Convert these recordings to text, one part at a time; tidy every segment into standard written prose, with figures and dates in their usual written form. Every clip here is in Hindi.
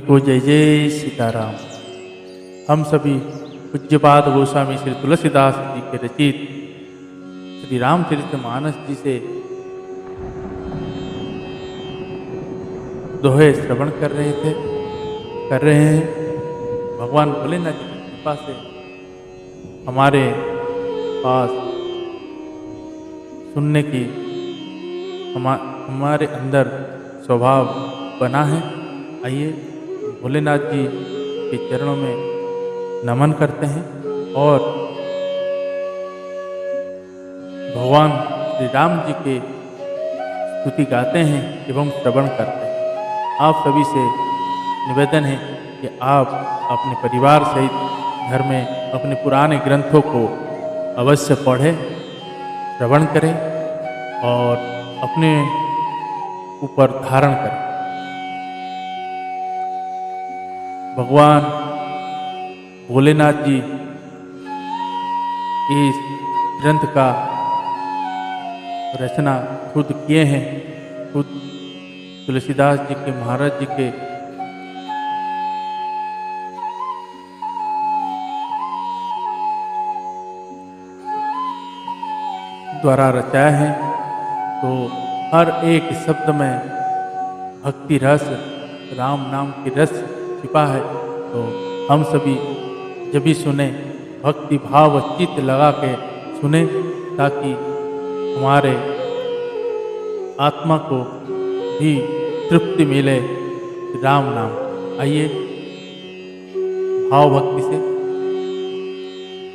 को जय जय सीताराम। हम सभी पूज्यपाद गोस्वामी श्री तुलसीदास जी के रचित श्री रामचरितमानस जी से दोहे श्रवण कर रहे हैं। भगवान भोलेनाथ जी की कृपा से हमारे पास सुनने की हमारे अंदर स्वभाव बना है। आइए भोलेनाथ जी के चरणों में नमन करते हैं और भगवान श्री राम जी के स्तुति गाते हैं एवं श्रवण करते हैं। आप सभी से निवेदन है कि आप अपने परिवार सहित घर में अपने पुराने ग्रंथों को अवश्य पढ़ें, श्रवण करें और अपने ऊपर धारण करें। भगवान भोलेनाथ जी इस ग्रंथ का रचना खुद किए हैं। खुद तुलसीदास जी के महाराज जी के द्वारा रचाया है। तो हर एक शब्द में भक्ति रस, राम नाम की रस छिपा है। तो हम सभी जब भी सुने भक्ति भाव चित्त लगा के सुने, ताकि हमारे आत्मा को भी तृप्ति मिले राम नाम। आइए भाव भक्ति से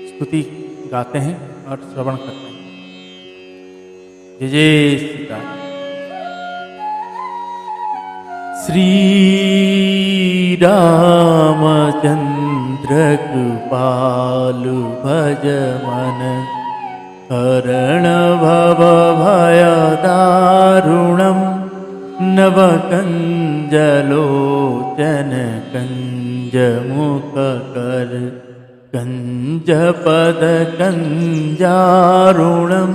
स्तुति गाते हैं और श्रवण करते हैं। जय जय सीताराम। श्री रामचंद्र कृपालु भज मन, हरण भव भय दारुणम, नव कंज लोचन कंज मुख कर, कंज पद कंजारुणम,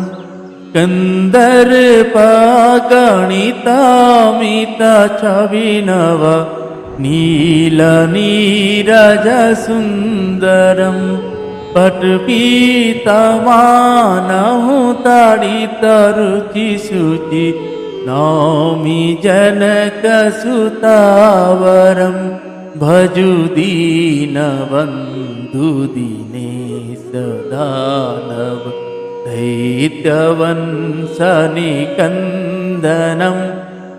कंदर गणितामित छविनव, नील नीरज सुंदरम, पटपीतमानहु ताड़ित रुचि शुचि, नौमि जनक सुतावरम, भजु दीनबंधु दिनेश दानव, दैत्यवंशनिकन्दनं,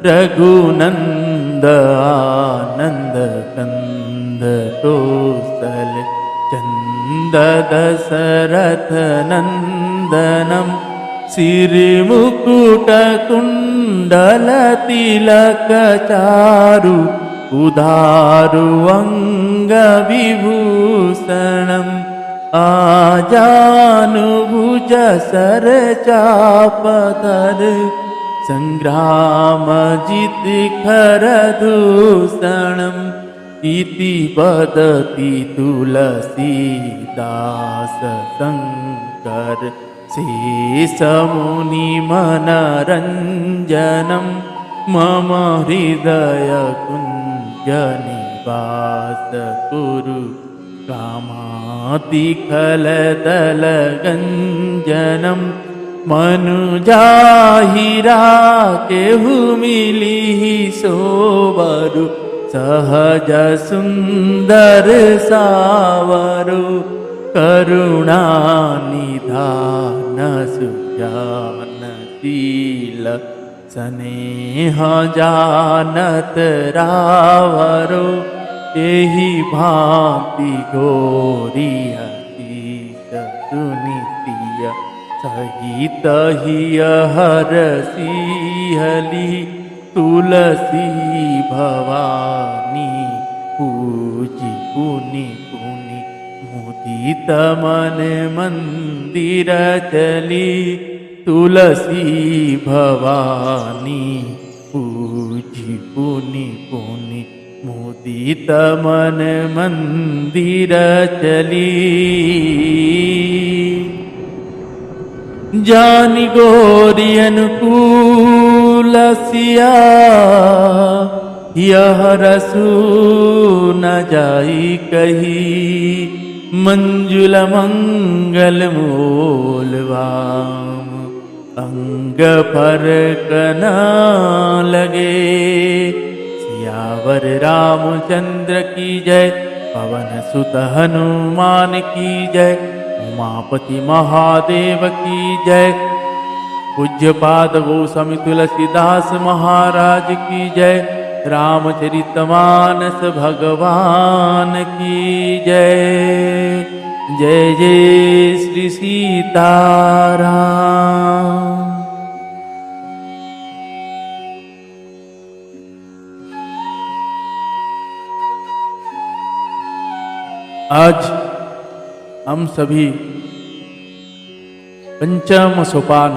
रघुनंद आनंद कंद कौशल चंद दशरथ नंदनम, सिरमुकुट कुंडल तिलक चारु, उदारु अंग विभूषणम, आजानुभुज सर चापधर, संग्रामजित खरदूषणम, इति वदति तुलसीदास शंकर, शेषमुनि मनरंजनम, मम हृदय कुंज निवास कुरु, कामातिखलदल गंजनम, मनुजाहिरा केहु मिली सोवरु, सहज सुंदर सावरु, करुणा निधान सुजानशील, स्नेह जानत रावरु, एहि भांति गोरी अतीत सुनितिय, सहित हिय हरसिहली, तुलसी भवानी पूजी पुनि पुनि, मुदित मन मंदिर चली, तुलसी भवानी पूजी पुनि पुनि, मुदित मन मंदिर चली। जानि गोरी अनुकूल सिया, यह रसू न जाई कही मंजुल मंगल मूलवाम अंग फरक न लगे। सियावर रामचंद्र की जय पवन सुत हनुमान की जय उमापति महादेव की जय। पूज्यपाद गोस्वामी तुलसीदास महाराज की जय। रामचरितमानस भगवान की जय। जय जय श्री सीताराम। आज हम सभी पंचम सोपान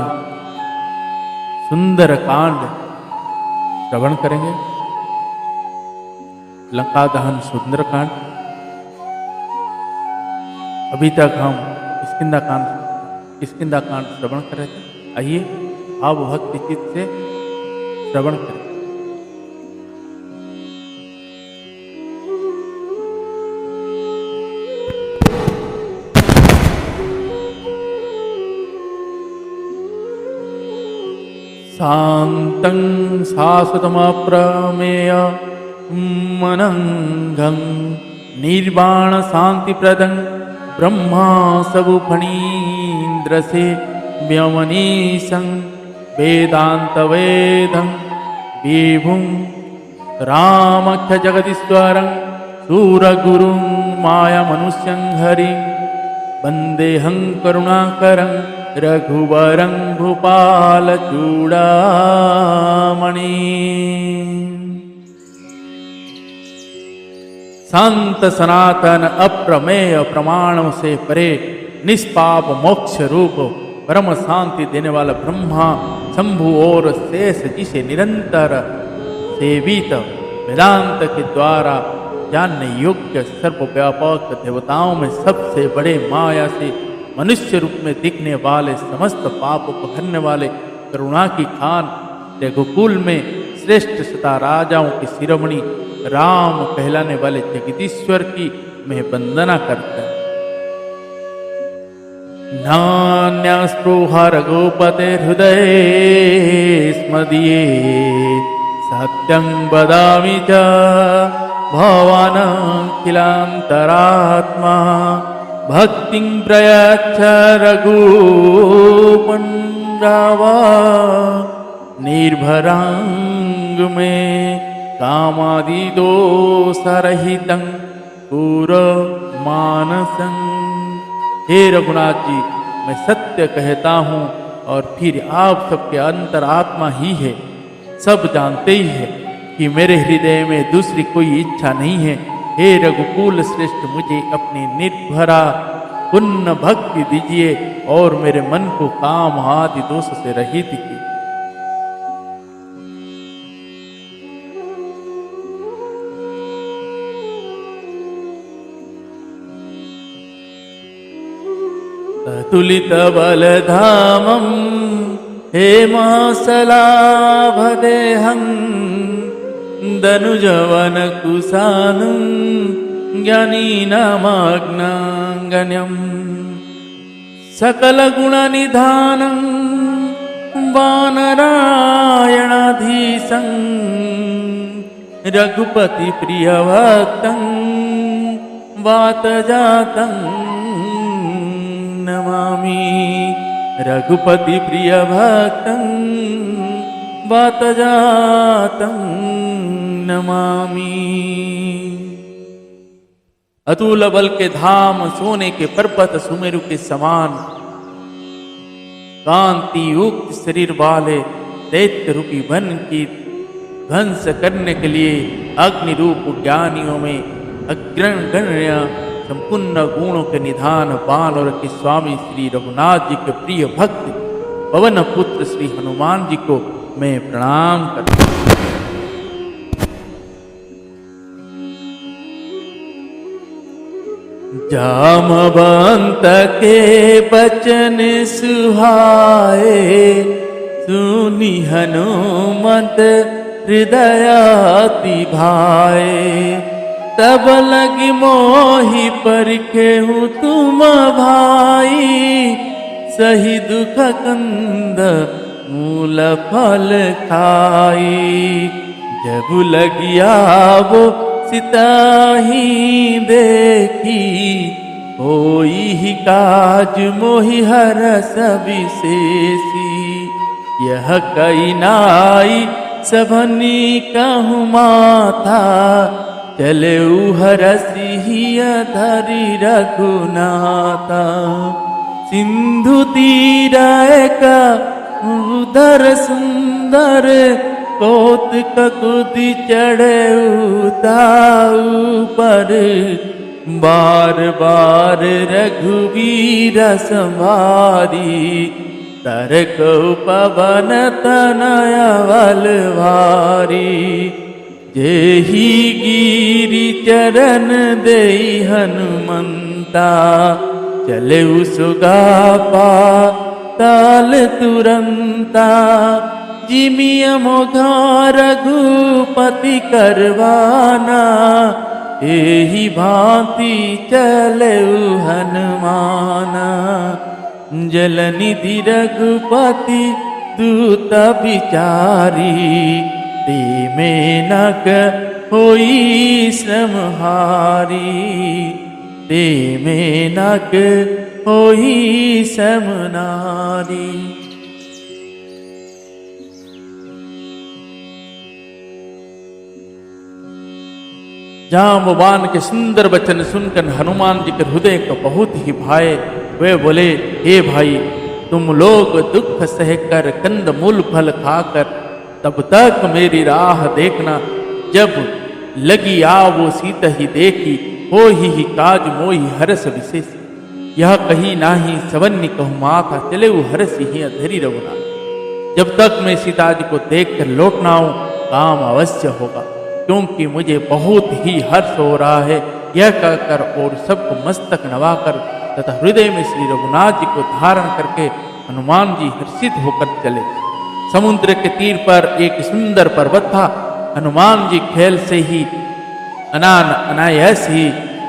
सुंदर कांड श्रवण करेंगे। लंका दहन सुंदर कांड। अभी तक हम किष्किंधा कांड श्रवण कर रहे थे। आइए भाव भक्ति चित्त से श्रवण करें। शान्तं शाश्वतमप्रमेय मनंगं निर्वाण शांतिप्रदं ब्रह्मा सबुफणीन्द्रसे व्योमनीशं वेदान्तवेदं विभुं रामख्य जगदीश्वरं सूरगुरुं मायामनुष्यं हरिं वन्देऽहं करुणाकरं रघुवरं भूपालचूडामणि। संत सनातन अप्रमेय प्रमाणों से परे निष्पाप मोक्ष रूप परम शांति देने वाला ब्रह्मा शंभु और शेष जिसे निरंतर सेवित वेदांत के द्वारा जानने योग्य सर्वव्यापक देवताओं में सबसे बड़े माया से मनुष्य रूप में दिखने वाले समस्त पापों को हरने वाले करुणा की खान रघुकुल में श्रेष्ठ सता राजाओं की शिरोमणि राम कहलाने वाले जगदीश्वर की मैं वंदना करता हूँ। नान्या स्पृहा रघुपते हृदय स्मदीये सत्यं वदामि च भवान् अखिलान्तरात्मा भक्तिं प्रयच्छ रघुपुङ्गवा निर्भरांग में कामादिदोषरहितं कुरु मानसं। हे रघुनाथ जी, मैं सत्य कहता हूँ और फिर आप सबके अंतरात्मा ही है। सब जानते ही है कि मेरे हृदय में दूसरी कोई इच्छा नहीं है। हे रघुकुल श्रेष्ठ, मुझे अपनी निर्भरा पुण्य भक्ति दीजिए और मेरे मन को काम आदि दोष से रहित कीजिए। तुलित बलधामं हेमासलाभदेहं दनुजवन कुशानं ज्ञानीनामग्नांगण्यं सकलगुणनिधानं वानरायणाधीशं रघुपति प्रियभक्तं वातजातं नमामि। रघुपति प्रिय भक्तं वातजातं नमामि। अतुल बल के धाम, सोने के पर्वत सुमेरु के समान कांति युक्त शरीर वाले दैत्य रूपी वन की ध्वंस करने के लिए अग्नि रूप ज्ञानियों में अग्रगण्य संपूर्ण गुणों के निधान वानर के स्वामी श्री रघुनाथ जी के प्रिय भक्त पवन पुत्र श्री हनुमान जी को मैं प्रणाम करता हूँ। जामवंत के बचन सुहाए सुनि हनुमत हृदयाति भाए। तब लगी मोहि परिखे हूँ तुम भाई, सही दुख कंद मूल फल खाई। जब लगिया वो सिताही देखी, होई ही काज मोहि हरस विशेषी। यह कई नाई सबनी कहूँ माथा, चले हरसी धरि रघुनाथा। सिंधु तीर का उदर सुंदर, कौतुक कुदि चढ़े उताऊ पर। बार बार रघुवीर संवारी, तरको पवन तनय बलवारी। जेहि गिरि चरण देई हनुमंता, चले सुगा पाताल तुरंता। जिमिय मोघा रघुपति करवाना, एहि भांति चले हनुमाना। जलनिधि रघुपति दूत विचारी, ते मेनक होई श्रमहारी। ते मेनक होई श्रमनारी। जाम्बवान के सुंदर वचन सुनकर हनुमान जी के हृदय को बहुत ही भाए। वे बोले, हे भाई, तुम लोग दुख सहकर कंद मूल फल खाकर तब तक मेरी राह देखना। जब लगी आ वो सीता ही देखी, हो ही काज मोहि हरस विशेष। यह कही नाही सवन्य कहूँ माथा, चले वो हरस ही धरी रघुना। जब तक मैं सीता जी को देख कर लौट ना आऊं, काम अवश्य होगा, क्योंकि मुझे बहुत ही हर्ष हो रहा है। यह कहकर और सबको मस्तक नवाकर तथा हृदय में श्री रघुनाथ जी को धारण करके हनुमान जी हर्षित होकर चले। समुद्र के तीर पर एक सुंदर पर्वत था। हनुमान जी खेल से ही अनायास ही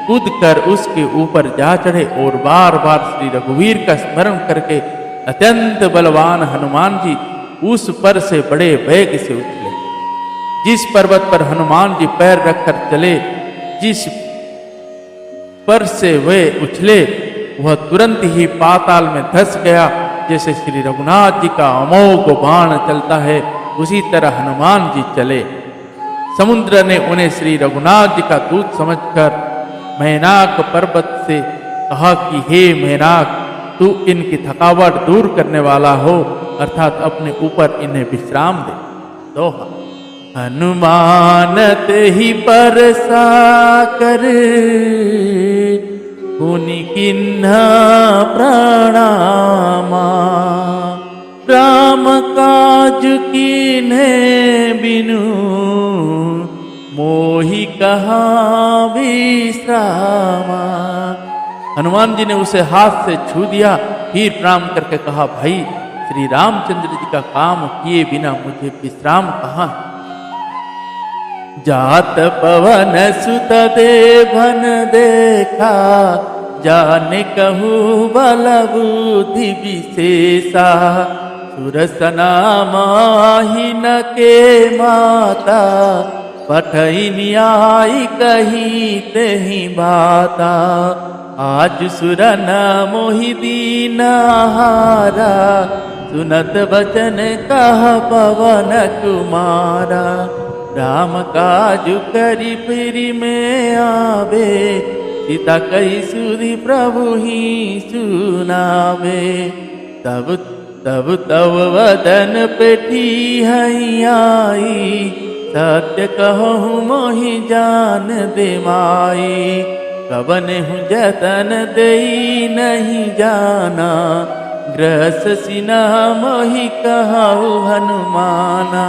कूद कर उसके ऊपर जा चढ़े और बार बार श्री रघुवीर का स्मरण करके अत्यंत बलवान हनुमान जी उस पर से बड़े वेग से उछले। जिस पर्वत पर हनुमान जी पैर रखकर चले, जिस पर से वे उछले, वह तुरंत ही पाताल में धंस गया। जैसे श्री रघुनाथ जी का अमोघ बाण चलता है, उसी तरह हनुमान जी चले। समुद्र ने उन्हें श्री रघुनाथ जी का दूत समझकर मैनाक पर्वत से कहा कि हे मैनाक, तू इनकी थकावट दूर करने वाला हो, अर्थात अपने ऊपर इन्हें विश्राम दे। दोहा। हनुमान ते ही परसा कर, पुनि किन्हा प्रणामा। राम काज कीन्हे बिनु, मोहि कहाँ विश्रामा। हनुमान जी ने उसे हाथ से छू दिया, फिर प्रणाम करके कहा, भाई श्री रामचंद्र जी का काम किए बिना मुझे विश्राम कहाँ है। जात पवन सुत देभन देखा, जाने कहूँ बल बुद्धि विशेषा। सुरसना माहिन के माता, पठई न्याय कही तेहि बाता। आज सुरन मोहि दीन हारा, सुनत बचन कह पवन कुमारा। राम काजु करी फिरि में आवे, सीता कही सुधि प्रभु ही सुनावे। तब तब वदन पेठी हई आई, सत्य कहूँ मोहि जान दे माई। कवन हूँ जतन देई नहीं जाना, ग्रस सिना मोहि कहु हनुमाना।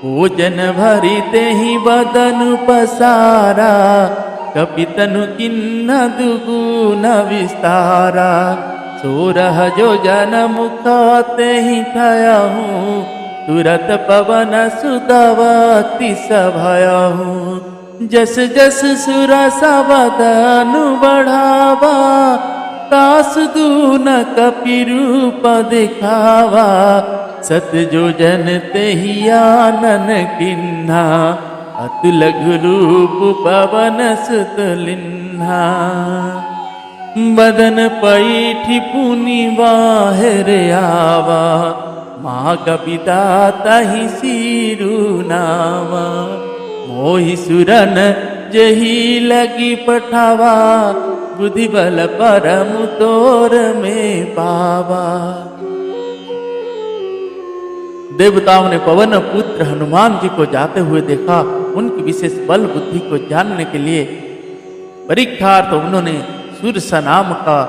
पूजन भरी तेहि बदन पसारा, कपितनु किन्न दुगुन विस्तारा। सोरह जो जन मुख तेहि थयहूँ, तुरत पवन सुतवती सभयहु। जस जस सुर सवदनु बढ़ावा, तास दून कपि रूप दिखावा। सत जो जन तेहि आनन किन्हा, अतुल रूप पवन सुत लिन्हा। बदन पैठी पुनि बाहिर आवा, माग बिदाता ही सिरु नावा। मोहि सुरन जही लगी पठावा, बुद्धि बल परम तोर में पावा। देवताओं ने पवन पुत्र हनुमान जी को जाते हुए देखा। उनकी विशेष बल बुद्धि को जानने के लिए परीक्षार्थ उन्होंने सुरसा नाम का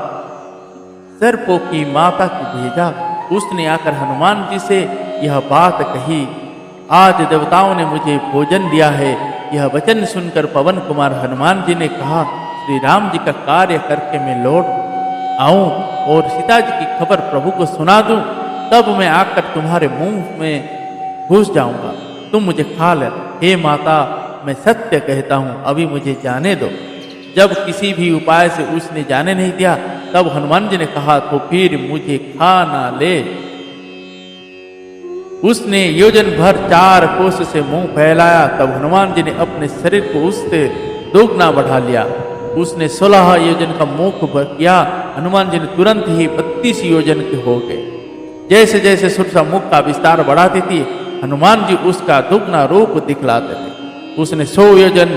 सर्पों की माता को भेजा। उसने आकर हनुमान जी से यह बात कही, आज देवताओं ने मुझे भोजन दिया है। यह वचन सुनकर पवन कुमार हनुमान जी ने कहा, श्री राम जी का कार्य करके मैं लौट आऊं और सीता जी की खबर प्रभु को सुना दूं, तब मैं आकर तुम्हारे मुंह में घुस जाऊंगा, तुम मुझे खा ले। हे माता, मैं सत्य कहता हूं, अभी मुझे जाने दो। जब किसी भी उपाय से उसने जाने नहीं दिया, तब हनुमान जी ने कहा, तो फिर मुझे खा ना ले। उसने योजन भर 4 कोस से मुंह फैलाया। तब हनुमान जी ने अपने शरीर को उससे दोगुना बढ़ा लिया। उसने 16 योजन का मुख किया। हनुमान जी ने तुरंत ही 32 योजन के हो गए। जैसे जैसे सुरसा मुख का विस्तार बढ़ाती थी, हनुमान जी उसका दुगना रूप दिखलाते थे। उसने 100 योजन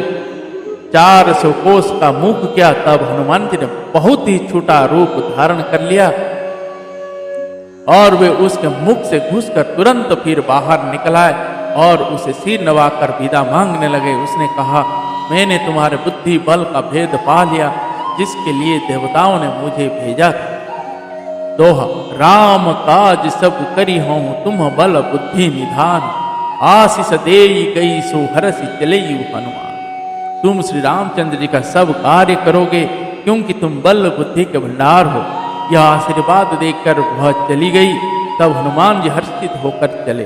400 कोस का मुख किया। तब हनुमान जी ने बहुत ही छोटा रूप धारण कर लिया और वे उसके मुख से घुसकर तुरंत फिर बाहर निकल आए और उसे सिर नवाकर विदा मांगने लगे। उसने कहा, मैंने तुम्हारे बुद्धि बल का भेद पा लिया, जिसके लिए देवताओं ने मुझे भेजा था। दोहा, राम काज सब करी हों, तुम बल बुद्धि निधान। आशीष देई गई सो हरसि चलेयु हनुमान। तुम श्री रामचंद्र जी का सब कार्य करोगे, क्योंकि तुम बल बुद्धि के भंडार हो। यह आशीर्वाद देकर वह चली गई। तब हनुमान जी हर्षित होकर चले।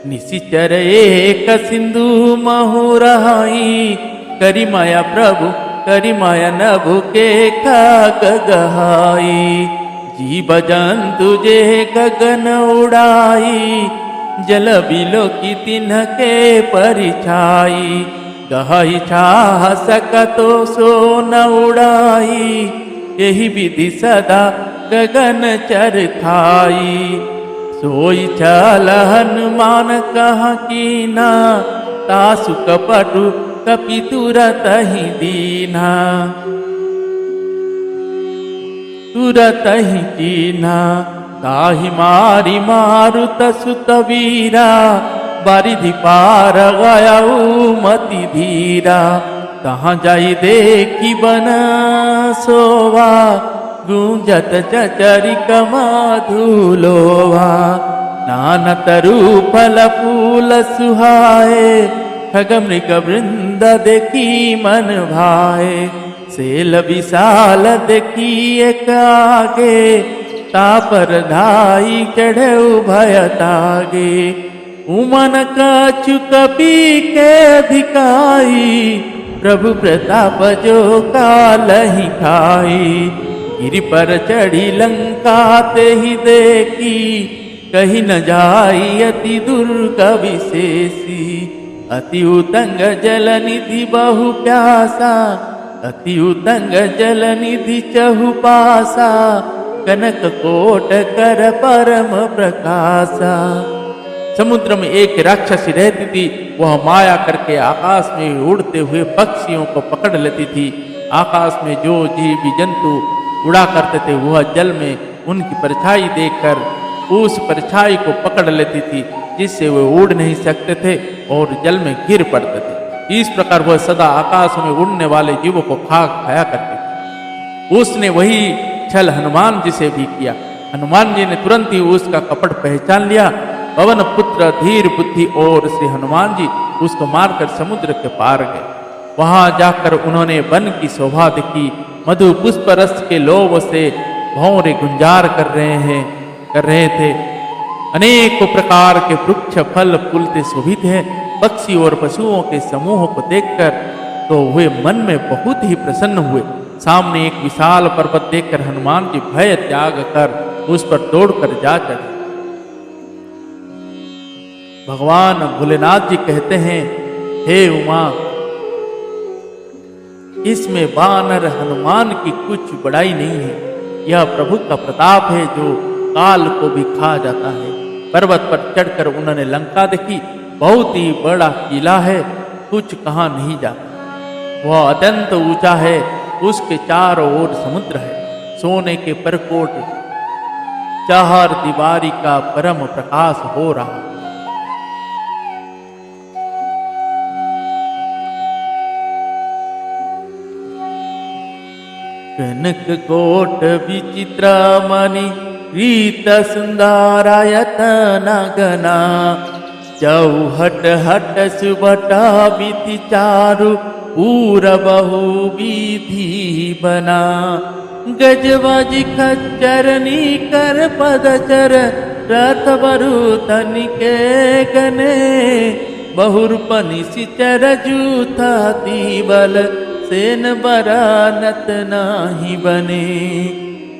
निशिचर एक सिंधु महु रहाई, करी माया प्रभु करी माया नभु के खाक गहाई। जीव जंतु जे गगन उड़ाई, जल बिलो की तिन्ह के परिछाई। गहाई छाह सकतो सो न उड़ाई, यही विधि सदा गगन चर खाई। सोई छल हनुमान कहा कीना, तासु कपटु कपि तुरत ही दीना। तुरत ही कीना, ताहि मारी मारुत सुत वीरा। बारिधि पार गया मति धीरा, तहाँ जाई देखी बन सोवा। गूंजत चचरिक मधुलोवा, नाना तरु फल फूल सुहाए। खग मृग वृंद देखी मन भाए, सेल विशाल देखी एक आगे। तापर धाई चढ़े भय तागे, उमन कछु कपि के अधिकाई। प्रभु प्रताप जो काल ही खाई, गिरि पर चढ़ी लंका ते ही देखी। कही न जाई अति दुर्ग विशेषी, अति उतंग जल निधि बहु प्यासा। अति उतंग जल निधि चहु पासा, कनक कोट कर परम प्रकाशा। समुद्र में एक राक्षसी रहती थी। वह माया करके आकाश में उड़ते हुए पक्षियों को पकड़ लेती थी। आकाश में जो जीव जंतु उड़ा करते थे, वह जल में उनकी परछाई देखकर उस परछाई को पकड़ लेती थी, जिससे वे उड़ नहीं सकते थे और जल में गिर पड़ते थे। इस प्रकार वह सदा आकाश में उड़ने वाले जीवों को खाया करती थी। उसने वही छल हनुमान जी से भी किया। हनुमान जी ने तुरंत ही उसका कपट पहचान लिया। पवन पुत्र धीर बुद्धि और श्री हनुमान जी उसको मारकर समुद्र के पार गए। वहां जाकर उन्होंने वन की शोभा देखी। मधु पुष्प रस के लोभ से भौरे गुंजार कर रहे थे। अनेकों प्रकार के वृक्ष फल फूल से शोभित है। पक्षी और पशुओं के समूह को देखकर तो वे मन में बहुत ही प्रसन्न हुए। सामने एक विशाल पर्वत देखकर हनुमान जी भय त्याग कर उस पर दौड़कर जा चढ़े। भगवान भोलेनाथ जी कहते हैं, हे उमा, इसमें वानर हनुमान की कुछ बड़ाई नहीं है। यह प्रभु का प्रताप है जो काल को भी खा जाता है। पर्वत पर चढ़कर उन्होंने लंका देखी। बहुत ही बड़ा किला है, कुछ कहा नहीं जाता। वह अत्यंत ऊंचा है, उसके चारों ओर समुद्र है। सोने के परकोट चार दीवारी का परम प्रकाश हो रहा। कनक कोट विचित्र मणि रीत सुंदरायतन गना चौहट हट सुबटा विधि चारु पूर बहु विधि बना गजबाज खच्चर कर पदचर रथ बरु तनिके गने बहुरूपनि सिचर जूथा दीबल सेन बरानत नाही बने।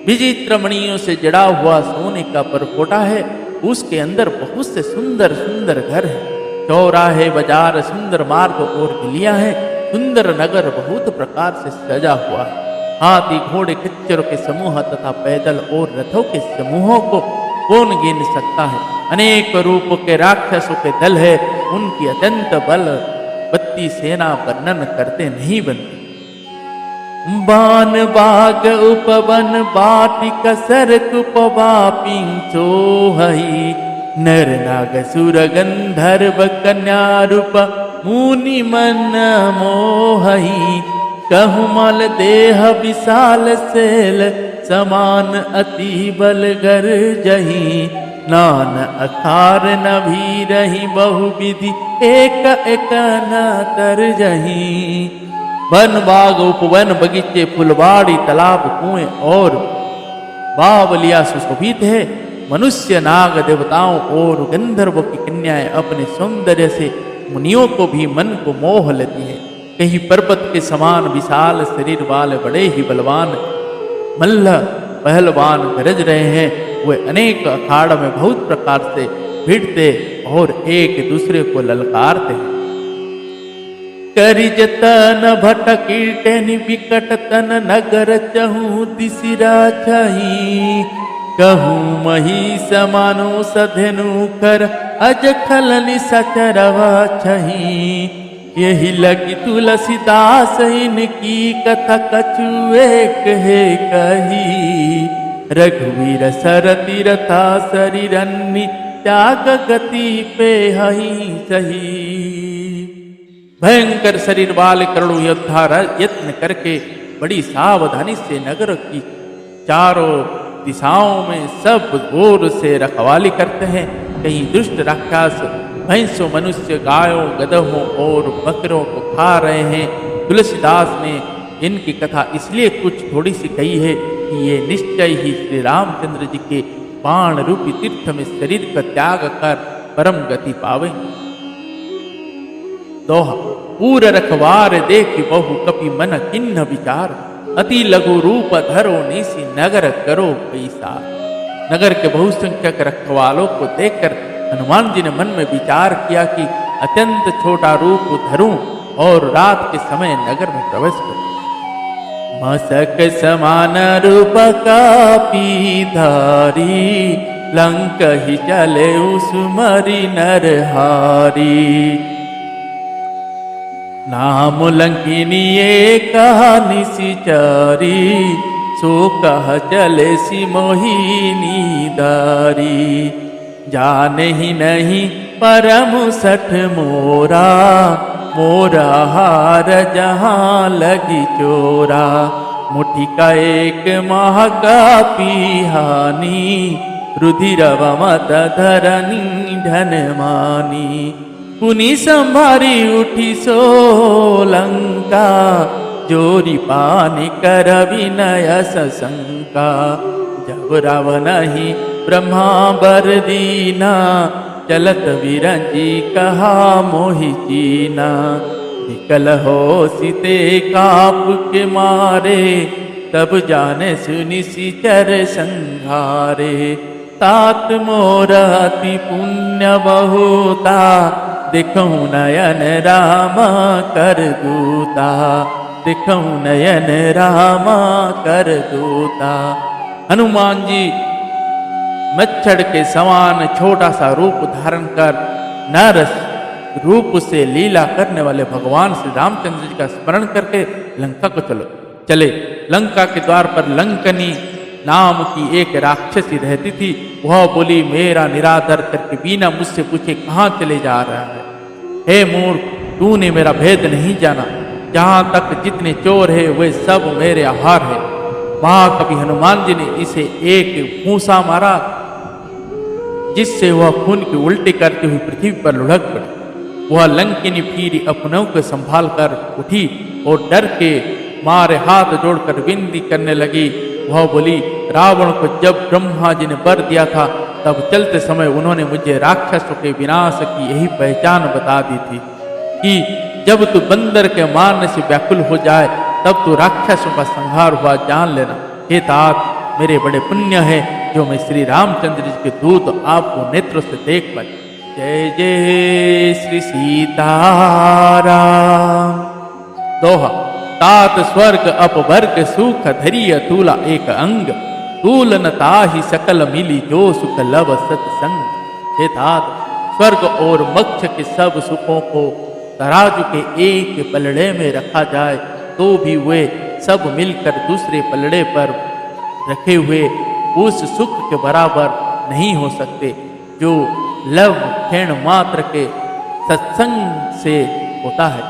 विचित्र मणियों से जड़ा हुआ सोने का परकोटा है। उसके अंदर बहुत से सुंदर सुंदर घर है। चौराहे बाजार सुंदर मार्ग और गलियां हैं। सुंदर नगर बहुत प्रकार से सजा हुआ है। हाथी घोड़े खच्चरों के समूह तथा पैदल और रथों के समूहों को कौन गिन सकता है। अनेक रूपों के राक्षसों के दल है। उनकी अत्यंत बल बत्ती सेना वर्णन करते नहीं बनती। बान बाग उपवन बाटिक सरक उपवापिंचो हई नर नाग सुर गंधर्व कन्या रूप मुनि मन मोहई कहु मल देह विशाल सेल समान अति बल गर जही नान अखार न भी रही बहु विधि एक एक न तर जही। वन बाग उपवन बगीचे फुलवाड़ी तालाब कुएं और बावलिया सुशोभित है। मनुष्य नाग देवताओं और गंधर्वों की कन्याएं अपने सौंदर्य से मुनियों को भी मन को मोह लेती है। कहीं पर्वत के समान विशाल शरीर वाले बड़े ही बलवान मल्ल पहलवान गरज रहे हैं। वे अनेक अखाड़ में बहुत प्रकार से भिड़ते और एक दूसरे को ललकारते हैं। करिजतन भटकीटन विकट तन नगर चहु दिसिरा छही कहूँ मही समानो सधनु कर अज खलनि सचरवा छही। यही लगी तुलसीदास इनकी कथा कछु एक है कही रघुवीर सर तीरथा शरीरन्नी त्याग गति पे हही सही। भयंकर शरीर वाले करोड़ों योद्धा यत्न करके बड़ी सावधानी से नगर की चारों दिशाओं में सब जोर से रखवाली करते हैं। कहीं दुष्ट राक्षस भैंसों मनुष्य गायों गधों और बकरों को खा रहे हैं। तुलसीदास ने इनकी कथा इसलिए कुछ थोड़ी सी कही है कि ये निश्चय ही श्री रामचंद्र जी के बाण रूपी तीर्थ में शरीर का त्याग कर परम गति पावेंगे। दोहा पूर रखवार देखी बहु कपि मन किन्न विचार अति लघु रूप धरो निसी नगर करो पैसा। नगर के बहुसंख्यक रखवालों को देखकर हनुमान जी ने मन में विचार किया कि अत्यंत छोटा रूप धरूं और रात के समय नगर में प्रवेश करूं। मसक समान रूप का पीधारी लंक ही चले उसमरी नरहारी। नाम लंकिनी कहा निशिचारी सो कह चले सी मोहिनी दारी। जाने ही नहीं परम सठ मोरा मोरा हार जहाँ लगी चोरा। मुठी का एक माह का पिहानी रुधिर मत धरनी धन मानी। पुनि संभारी उठी सोलंका जोरी पानी कर विनय सशंका। जब रावण ही ब्रह्मा बर दीना, चलत विरंजी कहा मोहि चीना। विकल हो सीते काप के मारे, तब जाने सुनि सिचर संघारे। तात मोर अति पुण्य बहुता, देखूं नयन राम कर दूता। देखूं नयन राम कर दूता। हनुमान जी मच्छर के समान छोटा सा रूप धारण कर नर रूप से लीला करने वाले भगवान श्री रामचंद्र जी का स्मरण करके लंका को चले। लंका के द्वार पर लंकनी नाम की एक राक्षसी रहती थी। वह बोली, मेरा निरादर करके बिना मुझसे पूछे कहाँ चले जा रहा है? हे मूर्ख, तूने मेरा भेद नहीं जाना। जहाँ तक जितने चोर है वे सब मेरे आहार है। महाकवि हनुमान जी ने इसे एक फूंसा मारा, जिससे वह खून की उल्टी करती हुई पृथ्वी पर लुढ़क पड़ी। वह लंकिनी फिर अपनों को संभाल कर उठी और डर के मारे हाथ जोड़कर विनती करने लगी। वह बोली, रावण को जब ब्रह्मा जी ने वर दिया था, तब चलते समय उन्होंने मुझे राक्षसों के विनाश की यही पहचान बता दी थी कि जब तू बंदर के मारने से व्याकुल हो जाए, तब तू राक्षसों का संहार हुआ जान लेना। हे तात, मेरे बड़े पुण्य है जो मैं श्री रामचंद्र जी के दूत आपको नेत्रों से देख पाई। जय जय श्री सीताराम। दोहा। तात स्वर्ग अपवर्ग सुख धरिय तूला एक अंग, तूलन ताहि सकल मिली जो सुख लव सत्संग। हे तात, स्वर्ग और मोक्ष के सब सुखों को तराजू के एक पलड़े में रखा जाए तो भी वे सब मिलकर दूसरे पलड़े पर रखे हुए उस सुख के बराबर नहीं हो सकते जो लव क्षण मात्र के सत्संग से होता है।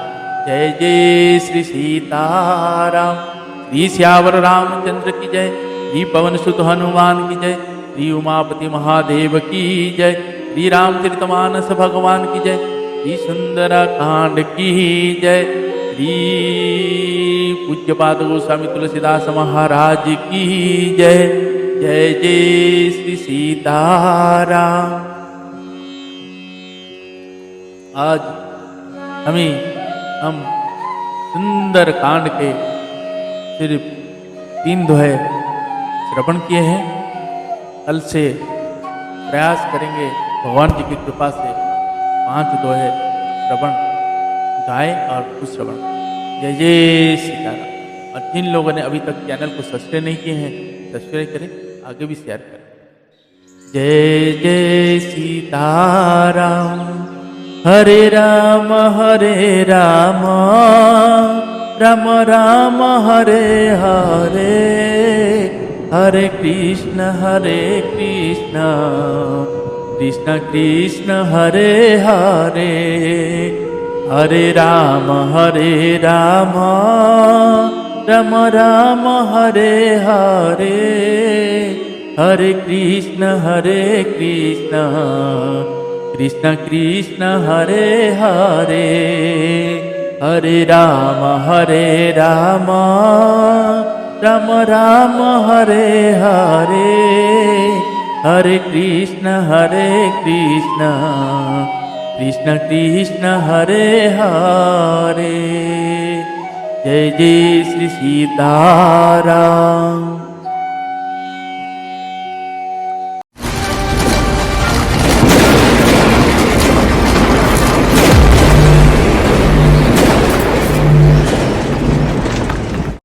जय जय श्री सीताराम। श्री श्यावर रामचंद्र की जय। श्री पवन सुत हनुमान की जय। श्री उमापति महादेव की जय। श्री रामचरितमानस भगवान की जय। श्री सुंदर कांड की जय। श्री पूज्यपाद गोस्वामी तुलसीदास महाराज की जय। जय जय श्री सीताराम। आज हम सुंदर कांड के सिर्फ 3 दोहे श्रवण किए हैं। कल से प्रयास करेंगे भगवान जी की कृपा से 5 दोहे श्रवण गाएं और कुछ श्रवण। जय जय सीताराम। और जिन लोगों ने अभी तक चैनल को सब्सक्राइब नहीं किए हैं, सब्सक्राइब करें, आगे भी शेयर करें। जय जय सीताराम। हरे राम राम राम हरे हरे, हरे कृष्ण कृष्ण कृष्ण हरे हरे, हरे राम राम राम हरे हरे, हरे कृष्ण कृष्ण कृष्ण हरे हरे, हरे राम राम राम हरे हरे, हरे कृष्ण कृष्ण कृष्ण हरे हरे। जय जय श्री सीताराम।